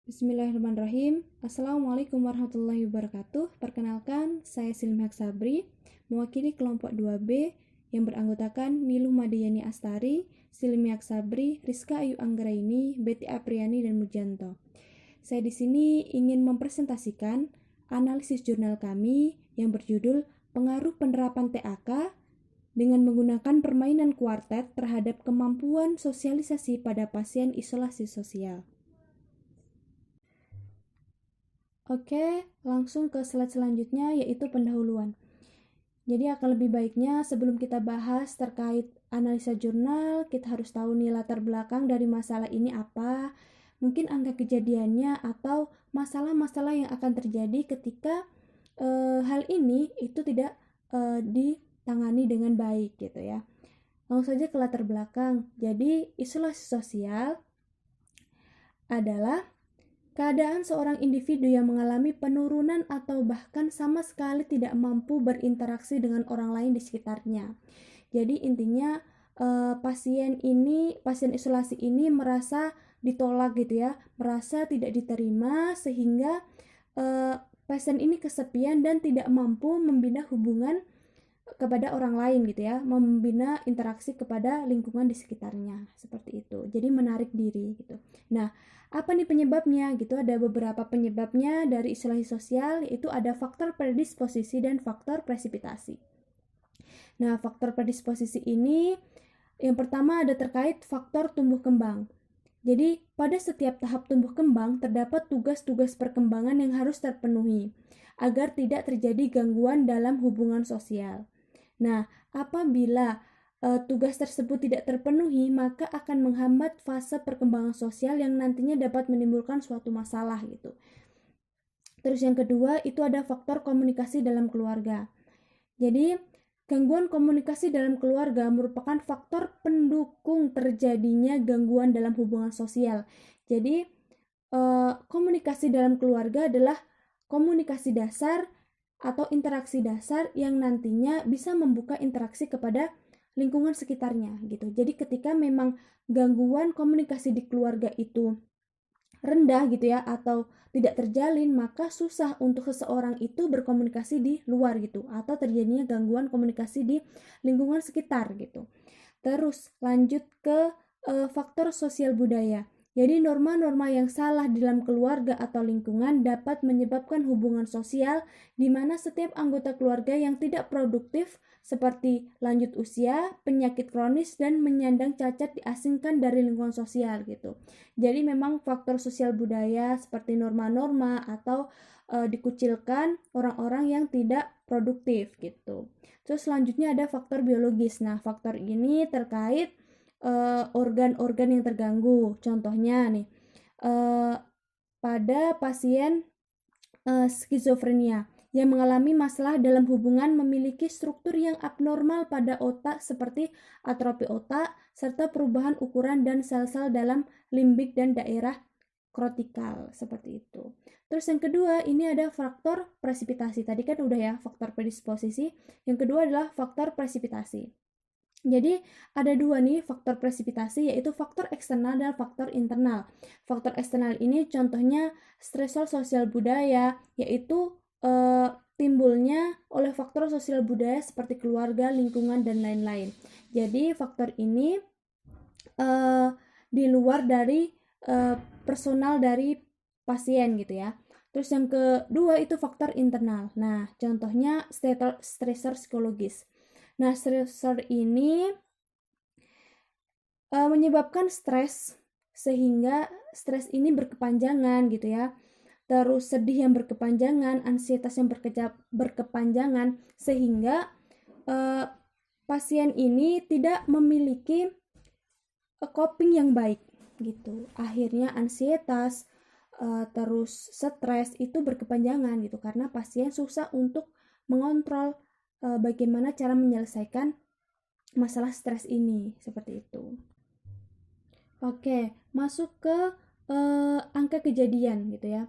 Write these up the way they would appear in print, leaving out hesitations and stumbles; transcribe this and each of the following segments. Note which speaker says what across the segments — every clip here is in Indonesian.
Speaker 1: Bismillahirrahmanirrahim. Assalamualaikum warahmatullahi wabarakatuh. Perkenalkan, saya Silmi Sabri, mewakili kelompok 2B yang beranggotakan Niluh Madiyani Astari, Silmi Sabri, Rizka Ayu Anggraini, Betty Apriani, dan Mujanto. Saya di sini ingin mempresentasikan analisis jurnal kami yang berjudul Pengaruh Penerapan TAK dengan menggunakan permainan kuartet terhadap kemampuan sosialisasi pada pasien isolasi sosial. Oke, langsung ke slide selanjutnya yaitu pendahuluan. Jadi akan lebih baiknya sebelum kita bahas terkait analisa jurnal, kita harus tahu nih latar belakang dari masalah ini apa, mungkin angka kejadiannya atau masalah-masalah yang akan terjadi ketika hal ini itu tidak ditangani dengan baik gitu ya. Langsung saja ke latar belakang. Jadi isolasi sosial adalah keadaan seorang individu yang mengalami penurunan atau bahkan sama sekali tidak mampu berinteraksi dengan orang lain di sekitarnya. Jadi intinya pasien isolasi ini merasa ditolak gitu ya, merasa tidak diterima sehingga pasien ini kesepian dan tidak mampu membina hubungan kepada orang lain gitu ya, membina interaksi kepada lingkungan di sekitarnya seperti itu. Jadi menarik diri gitu. Nah, apa nih penyebabnya gitu? Ada beberapa penyebabnya dari isolasi sosial, yaitu ada faktor predisposisi dan faktor presipitasi. Nah, faktor predisposisi ini yang pertama ada terkait faktor tumbuh kembang. Jadi, pada setiap tahap tumbuh kembang terdapat tugas-tugas perkembangan yang harus terpenuhi agar tidak terjadi gangguan dalam hubungan sosial. Nah, apabila tugas tersebut tidak terpenuhi, maka akan menghambat fase perkembangan sosial yang nantinya dapat menimbulkan suatu masalah gitu. Terus yang kedua, itu ada faktor komunikasi dalam keluarga. Jadi, gangguan komunikasi dalam keluarga merupakan faktor pendukung terjadinya gangguan dalam hubungan sosial. Jadi, komunikasi dalam keluarga adalah komunikasi dasar atau interaksi dasar yang nantinya bisa membuka interaksi kepada lingkungan sekitarnya gitu. Jadi ketika memang gangguan komunikasi di keluarga itu rendah gitu ya atau tidak terjalin, maka susah untuk seseorang itu berkomunikasi di luar gitu atau terjadinya gangguan komunikasi di lingkungan sekitar gitu. Terus lanjut ke faktor sosial budaya. Jadi norma-norma yang salah di dalam keluarga atau lingkungan dapat menyebabkan hubungan sosial di mana setiap anggota keluarga yang tidak produktif seperti lanjut usia, penyakit kronis, dan menyandang cacat diasingkan dari lingkungan sosial gitu. Jadi memang faktor sosial budaya seperti norma-norma atau dikucilkan orang-orang yang tidak produktif gitu. Terus selanjutnya ada faktor biologis. Nah, faktor ini terkait organ-organ yang terganggu. Contohnya nih, pada pasien skizofrenia yang mengalami masalah dalam hubungan memiliki struktur yang abnormal pada otak seperti atrofi otak serta perubahan ukuran dan sel-sel dalam limbik dan daerah kortikal seperti itu. Terus yang kedua ini ada faktor presipitasi. Tadi kan udah ya faktor predisposisi. Yang kedua adalah faktor presipitasi. Jadi ada dua nih faktor presipitasi, yaitu faktor eksternal dan faktor internal. Faktor eksternal ini contohnya stresor sosial budaya, yaitu timbulnya oleh faktor sosial budaya seperti keluarga, lingkungan, dan lain-lain. Jadi faktor ini di luar dari personal dari pasien gitu ya. Terus yang kedua itu faktor internal. Nah, contohnya stresor psikologis. Nah, stresor ini menyebabkan stres sehingga stres ini berkepanjangan gitu ya. Terus sedih yang berkepanjangan, ansietas yang berkepanjangan sehingga pasien ini tidak memiliki coping yang baik gitu. Akhirnya ansietas terus stres itu berkepanjangan gitu karena pasien susah untuk mengontrol bagaimana cara menyelesaikan masalah stres ini seperti itu. Oke, masuk ke angka kejadian gitu ya.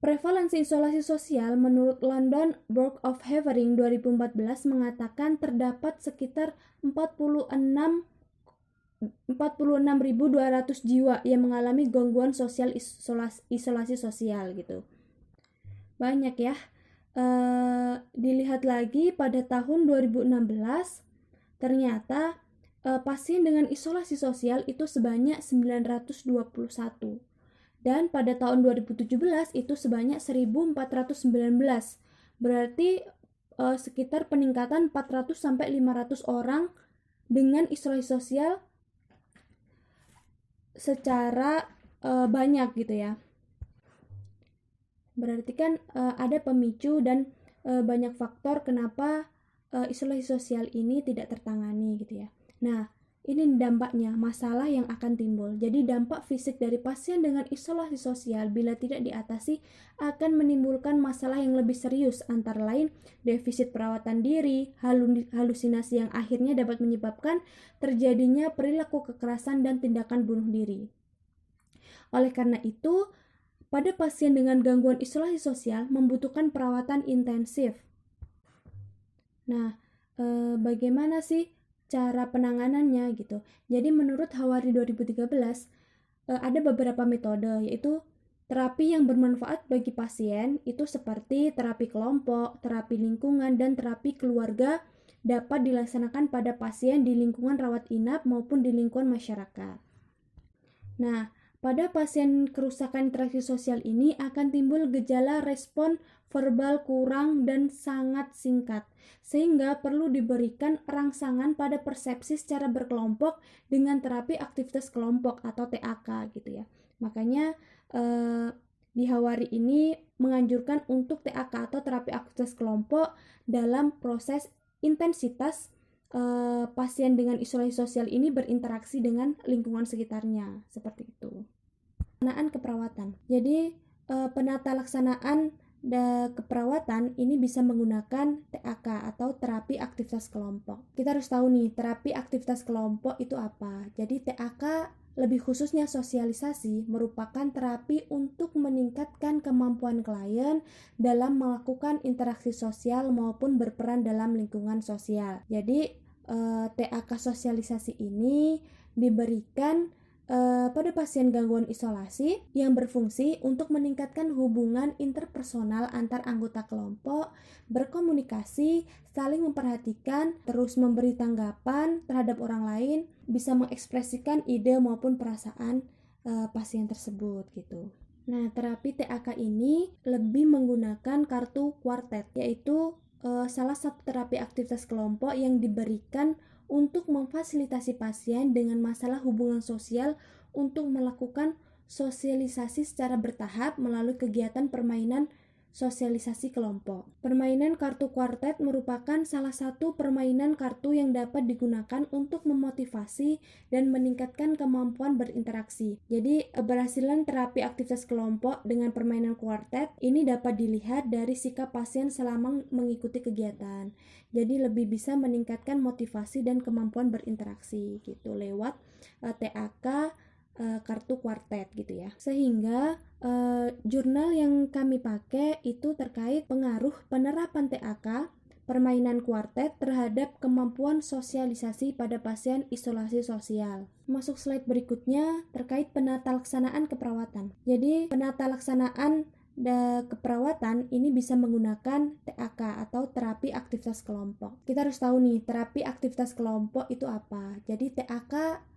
Speaker 1: Prevalensi isolasi sosial menurut London Book of Havering 2014 mengatakan terdapat sekitar 46 46.200 jiwa yang mengalami gangguan sosial isolasi sosial gitu. Banyak ya. Dilihat lagi pada tahun 2016 ternyata pasien dengan isolasi sosial itu sebanyak 921 dan pada tahun 2017 itu sebanyak 1419. Berarti sekitar peningkatan 400 sampai 500 orang dengan isolasi sosial secara banyak gitu ya. Berarti kan ada pemicu dan banyak faktor kenapa isolasi sosial ini tidak tertangani gitu ya. Nah, ini dampaknya, masalah yang akan timbul. Jadi dampak fisik dari pasien dengan isolasi sosial bila tidak diatasi akan menimbulkan masalah yang lebih serius, antara lain defisit perawatan diri, halusinasi yang akhirnya dapat menyebabkan terjadinya perilaku kekerasan dan tindakan bunuh diri. Oleh karena itu, pada pasien dengan gangguan isolasi sosial membutuhkan perawatan intensif. Nah, bagaimana sih cara penanganannya gitu? Jadi menurut Hawari 2013, ada beberapa metode, yaitu terapi yang bermanfaat bagi pasien itu seperti terapi kelompok, terapi lingkungan, dan terapi keluarga dapat dilaksanakan pada pasien di lingkungan rawat inap maupun di lingkungan masyarakat. Nah, pada pasien kerusakan interaksi sosial ini akan timbul gejala respon verbal kurang dan sangat singkat, sehingga perlu diberikan rangsangan pada persepsi secara berkelompok dengan terapi aktivitas kelompok atau TAK gitu ya. Makanya di Hawari ini menganjurkan untuk TAK atau terapi aktivitas kelompok dalam proses intensitas pasien dengan isolasi sosial ini berinteraksi dengan lingkungan sekitarnya, seperti itu. Penanganan keperawatan. Jadi penata laksanaan keperawatan ini bisa menggunakan TAK atau terapi aktivitas kelompok. Kita harus tahu nih, terapi aktivitas kelompok itu apa. Jadi TAK lebih khususnya sosialisasi merupakan terapi untuk meningkatkan kemampuan klien dalam melakukan interaksi sosial maupun berperan dalam lingkungan sosial. Jadi TAK sosialisasi ini diberikan pada pasien gangguan isolasi yang berfungsi untuk meningkatkan hubungan interpersonal antar anggota kelompok, berkomunikasi, saling memperhatikan, terus memberi tanggapan terhadap orang lain, bisa mengekspresikan ide maupun perasaan pasien tersebut gitu. Nah, terapi TAK ini lebih menggunakan kartu kuartet, yaitu salah satu terapi aktivitas kelompok yang diberikan untuk memfasilitasi pasien dengan masalah hubungan sosial untuk melakukan sosialisasi secara bertahap melalui kegiatan permainan sosialisasi kelompok. Permainan kartu kuartet merupakan salah satu permainan kartu yang dapat digunakan untuk memotivasi dan meningkatkan kemampuan berinteraksi. Jadi, keberhasilan terapi aktivitas kelompok dengan permainan kuartet ini dapat dilihat dari sikap pasien selama mengikuti kegiatan. Jadi, lebih bisa meningkatkan motivasi dan kemampuan berinteraksi gitu lewat TAK kartu kuartet gitu ya. Sehingga jurnal yang kami pakai itu terkait pengaruh penerapan TAK permainan kuartet terhadap kemampuan sosialisasi pada pasien isolasi sosial. Masuk slide berikutnya terkait penata laksanaan keperawatan. Jadi penata laksanaan keperawatan ini bisa menggunakan TAK atau terapi aktivitas kelompok. Kita harus tahu nih, terapi aktivitas kelompok itu apa. Jadi TAK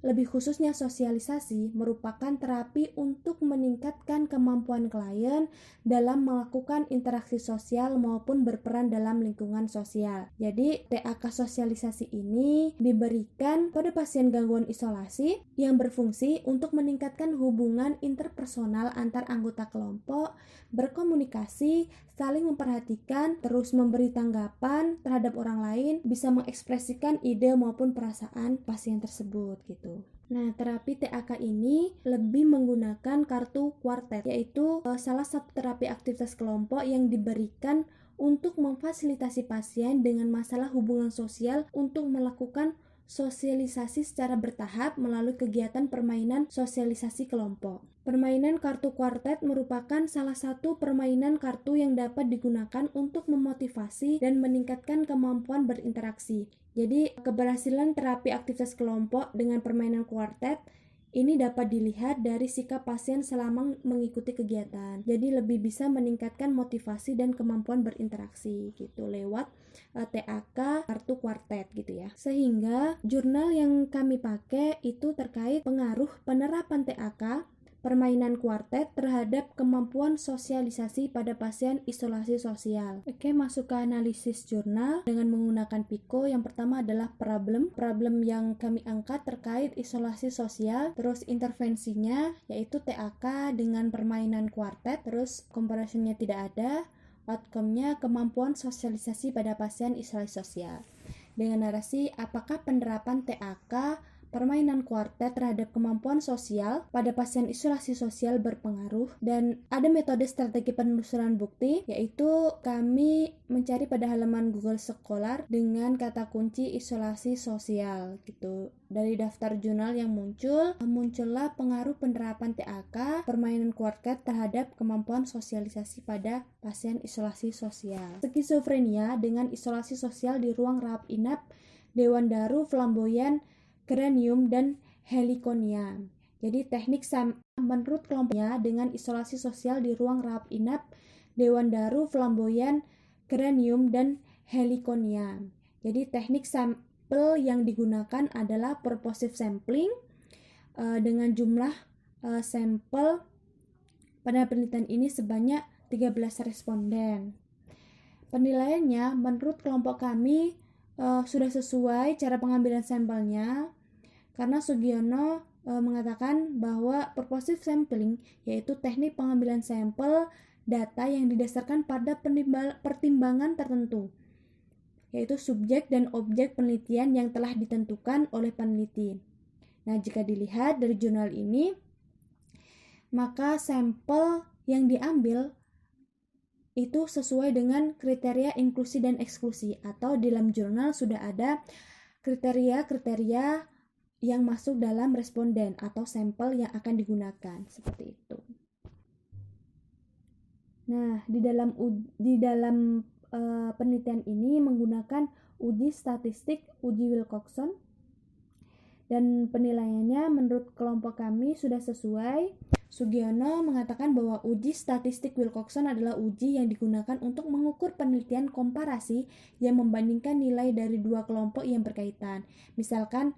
Speaker 1: lebih khususnya sosialisasi merupakan terapi untuk meningkatkan kemampuan klien dalam melakukan interaksi sosial maupun berperan dalam lingkungan sosial. Jadi TAK sosialisasi ini diberikan pada pasien gangguan isolasi yang berfungsi untuk meningkatkan hubungan interpersonal antar anggota kelompok, berkomunikasi, saling memperhatikan, terus memberi tanggapan terhadap orang lain, bisa mengekspresikan ide maupun perasaan pasien tersebut gitu. Nah, terapi TAK ini lebih menggunakan kartu kuartet, yaitu salah satu terapi aktivitas kelompok yang diberikan untuk memfasilitasi pasien dengan masalah hubungan sosial untuk melakukan sosialisasi secara bertahap melalui kegiatan permainan sosialisasi kelompok. Permainan kartu kuartet merupakan salah satu permainan kartu yang dapat digunakan untuk memotivasi dan meningkatkan kemampuan berinteraksi. Jadi, keberhasilan terapi aktivitas kelompok dengan permainan kuartet ini dapat dilihat dari sikap pasien selama mengikuti kegiatan. Jadi lebih bisa meningkatkan motivasi dan kemampuan berinteraksi gitu lewat TAK kartu kuartet gitu ya. Sehingga jurnal yang kami pakai itu terkait pengaruh penerapan TAK permainan kuartet terhadap kemampuan sosialisasi pada pasien isolasi sosial. Oke, masuk ke analisis jurnal dengan menggunakan PICO. Yang pertama adalah problem yang kami angkat terkait isolasi sosial, terus intervensinya yaitu TAK dengan permainan kuartet, terus comparison-nya tidak ada, outcome-nya kemampuan sosialisasi pada pasien isolasi sosial. Dengan narasi apakah penerapan TAK permainan kuartet terhadap kemampuan sosial pada pasien isolasi sosial berpengaruh, dan ada metode strategi penelusuran bukti, yaitu kami mencari pada halaman Google Scholar dengan kata kunci isolasi sosial gitu. Dari daftar jurnal yang muncullah pengaruh penerapan TAK permainan kuartet terhadap kemampuan sosialisasi pada pasien isolasi sosial. Skizofrenia dengan isolasi sosial di ruang rawat inap Dewan Daru Flamboyan Geranium dan Heliconia. Jadi teknik menurut kelompoknya dengan isolasi sosial di ruang rawat inap Dewan Daru Flamboyan Geranium dan Heliconia. Jadi teknik sampel yang digunakan adalah purposive sampling dengan jumlah sampel pada penelitian ini sebanyak 13 responden. Penilaiannya menurut kelompok kami sudah sesuai cara pengambilan sampelnya, karena Sugiono mengatakan bahwa purposive sampling yaitu teknik pengambilan sampel data yang didasarkan pada pertimbangan tertentu, yaitu subjek dan objek penelitian yang telah ditentukan oleh peneliti. Nah, jika dilihat dari jurnal ini, maka sampel yang diambil itu sesuai dengan kriteria inklusi dan eksklusi, atau di dalam jurnal sudah ada kriteria-kriteria yang masuk dalam responden atau sampel yang akan digunakan, seperti itu. Nah, di dalam penelitian ini menggunakan uji statistik uji Wilcoxon, dan penilaiannya menurut kelompok kami sudah sesuai. Sugiono mengatakan bahwa uji statistik Wilcoxon adalah uji yang digunakan untuk mengukur penelitian komparasi yang membandingkan nilai dari dua kelompok yang berkaitan. Misalkan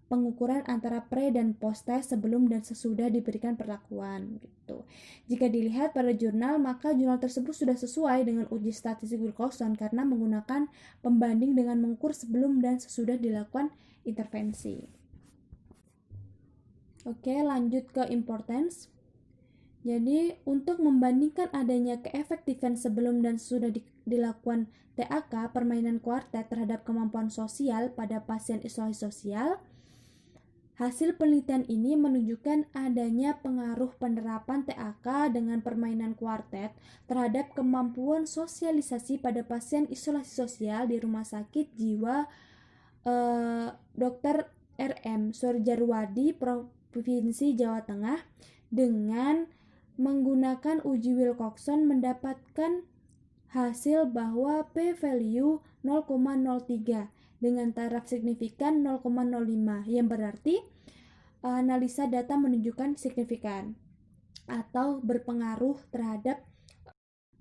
Speaker 1: pengukuran antara pre dan post test sebelum dan sesudah diberikan perlakuan gitu. Jika dilihat pada jurnal, maka jurnal tersebut sudah sesuai dengan uji statistik Wilcoxon karena menggunakan pembanding dengan mengukur sebelum dan sesudah dilakukan intervensi. Oke, lanjut ke importance. Jadi, untuk membandingkan adanya keefektifan sebelum dan sesudah dilakukan TAK permainan kuartet terhadap kemampuan sosial pada pasien isolasi sosial, hasil penelitian ini menunjukkan adanya pengaruh penerapan TAK dengan permainan kuartet terhadap kemampuan sosialisasi pada pasien isolasi sosial di Rumah Sakit Jiwa Dr. R.M. Surjarwadi, Provinsi Jawa Tengah, dengan menggunakan uji Wilcoxon mendapatkan hasil bahwa p-value 0,03 dengan taraf signifikan 0,05, yang berarti analisa data menunjukkan signifikan atau berpengaruh terhadap.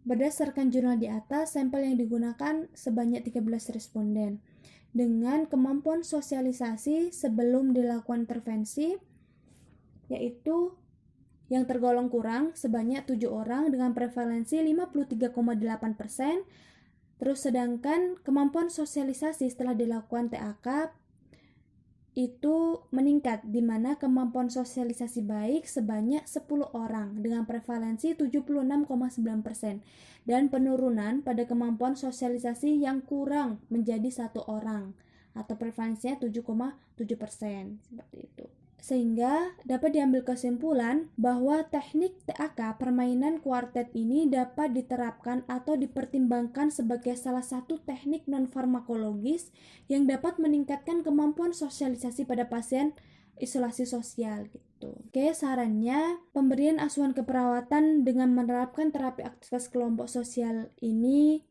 Speaker 1: Berdasarkan jurnal di atas, sampel yang digunakan sebanyak 13 responden dengan kemampuan sosialisasi sebelum dilakukan intervensi, yaitu yang tergolong kurang sebanyak 7 orang dengan prevalensi 53,8%. Terus sedangkan kemampuan sosialisasi setelah dilakukan TAK itu meningkat, di mana kemampuan sosialisasi baik sebanyak 10 orang dengan prevalensi 76,9%, dan penurunan pada kemampuan sosialisasi yang kurang menjadi 1 orang atau prevalensinya 7,7%, seperti itu. Sehingga dapat diambil kesimpulan bahwa teknik TAK permainan kuartet ini dapat diterapkan atau dipertimbangkan sebagai salah satu teknik non-farmakologis yang dapat meningkatkan kemampuan sosialisasi pada pasien isolasi sosial gitu. Oke, sarannya pemberian asuhan keperawatan dengan menerapkan terapi aktivitas kelompok sosial ini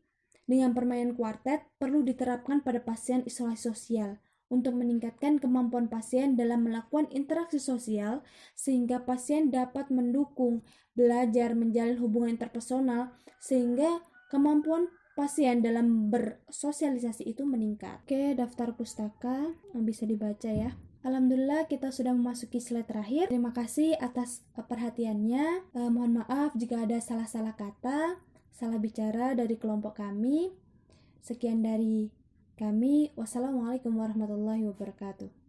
Speaker 1: dengan permainan kuartet perlu diterapkan pada pasien isolasi sosial untuk meningkatkan kemampuan pasien dalam melakukan interaksi sosial sehingga pasien dapat mendukung, belajar, menjalin hubungan interpersonal sehingga kemampuan pasien dalam bersosialisasi itu meningkat. Oke, daftar pustaka yang bisa dibaca ya. Alhamdulillah kita sudah memasuki slide terakhir. Terima kasih atas perhatiannya. Mohon maaf jika ada salah-salah kata, salah bicara dari kelompok kami. Sekian dari kami. Wassalamualaikum warahmatullahi wabarakatuh.